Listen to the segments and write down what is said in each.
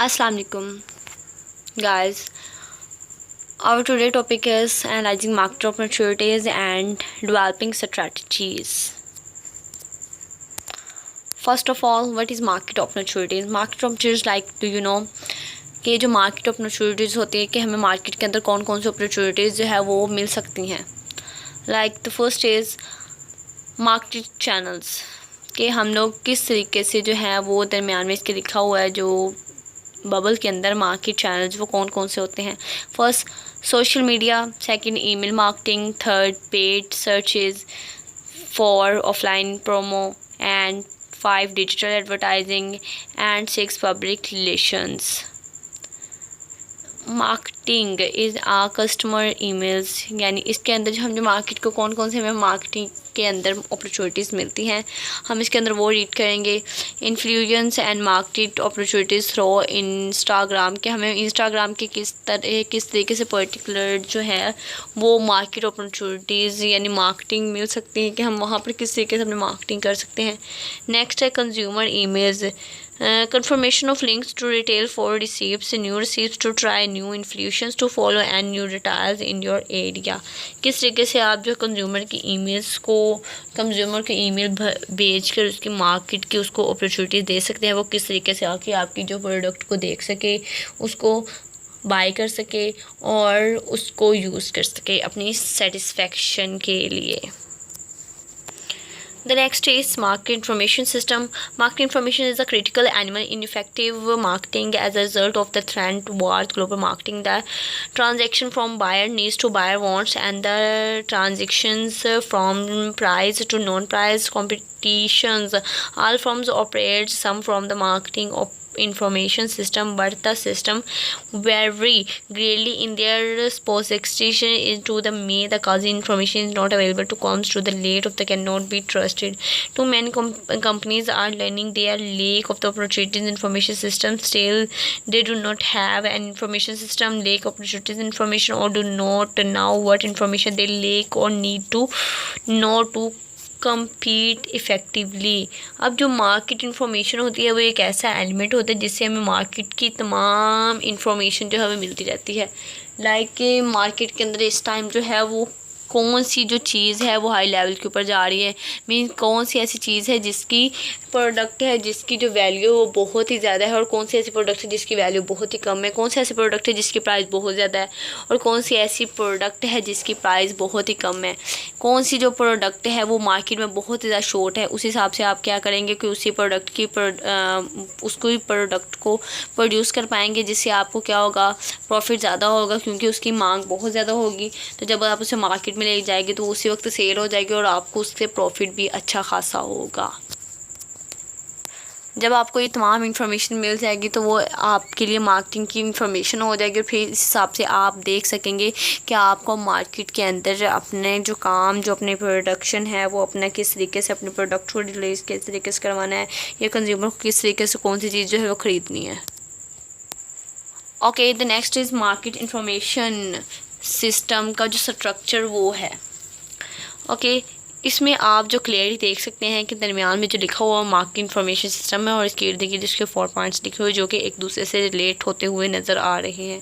Assalamu alaikum, guys. Our today topic is analyzing market opportunities and developing strategies. First of all, what is market opportunities? Market opportunities, like, do you know कि जो market opportunities होती है कि हमें market के अंदर कौन कौन सी अपॉर्चुनिटीज़ जो है वो मिल सकती हैं. Like the first is market channels, कि हम लोग किस तरीके से जो है वो दरमियान में इसके लिखा हुआ है जो बबल के अंदर मार्केट चैनल्स वो कौन कौन से होते हैं. First social media, second email marketing, third paid searches, four offline promo, and 5 digital advertising, and 6 public relations. Marketing is a customer emails, यानी इसके अंदर जो हम जो मार्केट को कौन कौन से हमें मार्केटिंग के अंदर अपॉर्चुनिटीज़ मिलती हैं हम इसके अंदर वो रीड करेंगे. Influence and market opportunities through Instagram, के हमें इंस्टाग्राम के किस तरीके से पर्टिकुलर जो है वो मार्केट अपॉर्चुनिटीज़ यानी मार्केटिंग मिल सकती है कि हम वहाँ पर किस तरीके से अपनी मार्केटिंग कर सकते हैं. नेक्स्ट है consumer emails, confirmation of links to retail for receipts, new receipts to try, new influencers to follow, and new details in your area. किस तरीके से आप जो कंज्यूमर की ईमेल्स को कंज्यूमर के ईमेल भेज कर उसकी मार्केट की उसको अपॉर्चुनिटी दे सकते हैं. वो किस तरीके से आके आपकी जो प्रोडक्ट को देख सके, उसको बाय कर सके और उसको यूज़ कर सके अपनी सेटिस्फेक्शन के लिए. The next is market information system. Market information is a critical element in effective marketing as a result of the trend towards global marketing. The transaction from buyer needs to buyer wants, and the transactions from price to non-price competitions. All firms operate some from the marketing of information system, but the system vary greatly in their specification into the may the cause information is not available to comes to the late of the cannot be trusted. Too many companies are learning their lack of the opportunities information system. Still they do not have an information system, lack opportunities information, or do not know what information they lack or need to know to compete effectively. अब जो market information होती है वो एक ऐसा element होता है जिससे हमें मार्केट की तमाम इन्फॉर्मेशन जो है हमें मिलती रहती है. लाइक मार्केट के अंदर इस टाइम जो है वो कौन सी जो चीज़ है वो हाई लेवल के ऊपर जा रही है, मीन कौन सी ऐसी चीज़ है जिसकी प्रोडक्ट है जिसकी जो वैल्यू वो बहुत ही ज़्यादा है, और कौन सी ऐसी प्रोडक्ट है जिसकी वैल्यू बहुत ही कम है, कौन सी ऐसी प्रोडक्ट है जिसकी प्राइस बहुत ज़्यादा है, और कौन सी ऐसी प्रोडक्ट है जिसकी प्राइस बहुत ही कम है, कौन सी जो प्रोडक्ट है वो मार्केट में बहुत ही ज़्यादा शॉर्ट है. उस हिसाब से आप क्या करेंगे कि उसी प्रोडक्ट की उसको ही प्रोडक्ट को प्रोड्यूस कर पाएंगे, जिससे आपको क्या होगा, प्रॉफिट ज़्यादा होगा क्योंकि उसकी मांग बहुत ज़्यादा होगी. तो जब आप उसे मार्केट में ले जाएंगे तो उसी वक्त सेल हो जाएगी और आपको उससे प्रॉफिट भी अच्छा खासा होगा. जब आपको ये तमाम इन्फॉर्मेशन मिल जाएगी तो वो आपके लिए मार्केटिंग की इन्फॉर्मेशन हो जाएगी, और फिर इस हिसाब से आप देख सकेंगे कि आपको मार्केट के अंदर अपने जो काम जो अपने प्रोडक्शन है वो अपना किस तरीके से अपने प्रोडक्ट को रिलीज़ किस तरीके से करवाना है, या कंज्यूमर को किस तरीके से कौन सी चीज़ जो है वो ख़रीदनी है. Okay, the next is market information system का जो स्ट्रक्चर वो है. ओके, इसमें आप जो क्लियरली देख सकते हैं कि दरमियान में जो लिखा हुआ मार्केट इन्फॉर्मेशन सिस्टम है और इसके इर्द गिर्द इसके 4 पॉइंट्स लिखे हुए जो कि एक दूसरे से रिलेट होते हुए नज़र आ रहे हैं.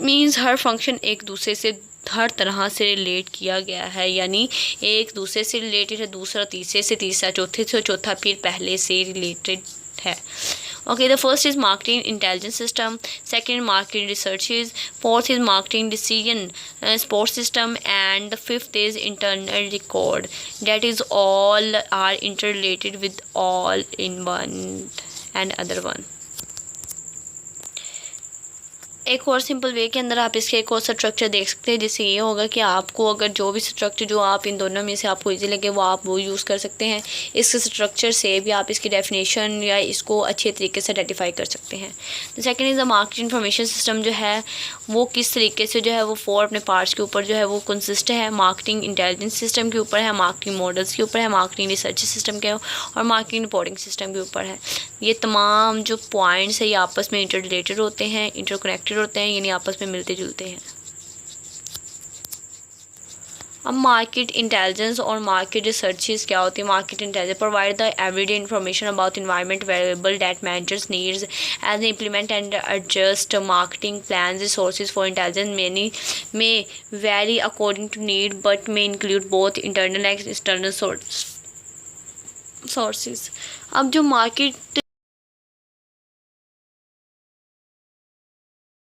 मींस हर फंक्शन एक दूसरे से हर तरह से रिलेट किया गया है, यानी एक दूसरे से रिलेटेड है, दूसरा तीसरे से तीसरा, चौथे से चौथा फिर पहले से रिलेटेड है. Okay, the first is marketing intelligence system, second marketing researches, fourth is marketing decision support system, and the fifth is internal record. That is all are interrelated with all in one and other one. एक और simple way के अंदर आप इसके एक और structure देख सकते हैं, जिससे ये होगा कि आपको अगर जो भी स्ट्रक्चर जो आप इन दोनों में से आपको इजी लगे वो आप वो यूज़ कर सकते हैं. इस स्ट्रक्चर से भी आप इसकी डेफिनेशन या इसको अच्छे तरीके से आइडेंटिफाई कर सकते हैं. The second is the market information system जो है वो किस तरीके से जो है वो 4 अपने पार्ट्स के ऊपर जो है वो कंसिस्ट है. मार्केटिंग इंटेलिजेंस सिस्टम के ऊपर है, मार्केटिंग मॉडल्स के ऊपर है, मार्केटिंग रिसर्च सिस्टम के और मार्केटिंग रिपोर्टिंग सिस्टम के ऊपर है. ये तमाम जो पॉइंट्स है ये आपस में इंटर रिलेटेड होते हैं, इंटरकनेक्टेड होते हैं, यानी आपस में मिलते जुलते हैं. अब मार्केट इंटेलिजेंस और मार्केट रिसर्चेस क्या होती है? Market intelligence provide the everyday information about environment variable that managers needs as implement and adjust marketing plans. Resources for intelligence many may vary according to need but may include both internal and external sources. अब जो market